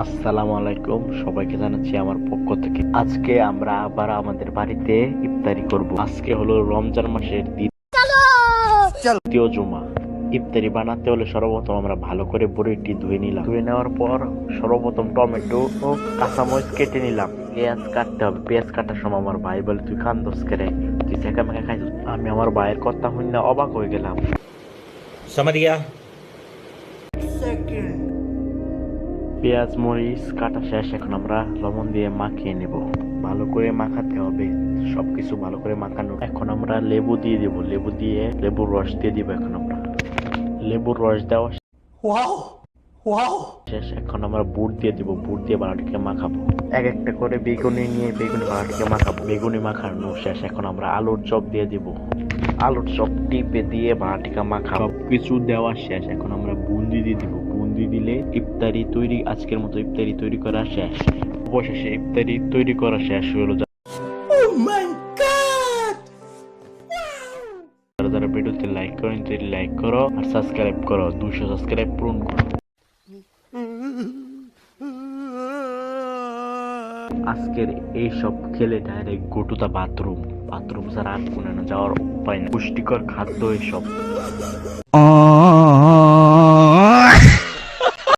আসসালামু আলাইকুম, সবাইকে জানাচ্ছি আমার পক্ষ থেকে। আজকে আমরা আবার আমাদের বাড়িতে ইফতারি করব। আজকে হলো রমজান মাসের দ্বিতীয় জুমা। ইফতারি বানাতে হলে সর্বপ্রথম আমরা ভালো করে বড়িটি ধুয়ে নিলাম। ধুয়ে নেওয়ার পর সর্বপ্রথম টমেটো ও কাঁচামরিচ কেটে নিলাম। পেঁয়াজ কাটতে হবে। পেঁয়াজ কাটার সময় আমার ভাই বলে, তুই কান্দোস কেরে, তুই সেকা মেকা খাই। আমি আমার ভাইয়ের কথা শুনে অবাক হয়ে গেলাম। Samaria. পেঁয়াজ মরিচ কাটা শেষ। এখন আমরা লবণ দিয়ে মাখিয়ে নেব। ভালো করে মাখাতে হবে, সবকিছু ভালো করে মাখানো। এখন আমরা লেবু দিয়ে দিব। লেবুর রস দিয়ে দিব। এখন আমরা লেবুর রস দেওয়া শেষ। এখন আমরা বুট দিয়ে দিব। বুট দিয়ে বানাটিকে মাখাবো। এক একটা করে বেগুনি নিয়ে বেগুনি বানাটিকে মাখাবো। বেগুনি মাখানো শেষ। এখন আমরা আলুর চপ দিয়ে দিব। আলুর চপ টিপে দিয়ে বানাটিকে মাখাবো। সবকিছু দেওয়া শেষ। এখন আমরা বুন্দি দিয়ে দিব। বুন্দি দিলে ইফতারি তৈরি। আজকের মতো ইফতারি তৈরি করা শেষ। অবশেষে ইফতারি তৈরি করা শেষ হলো। যারা যারা ভিডিওতে লাইক করেন লাইক করো আর সাবস্ক্রাইব করো। 200 সাবস্ক্রাইব পূরণ করো। আজকের এই সব খেলে direct go to the bathroom. Bathroom ছাড়া আর কোনো যাওয়ার উপায় নেই। পুষ্টিকর খাদ্য এসব।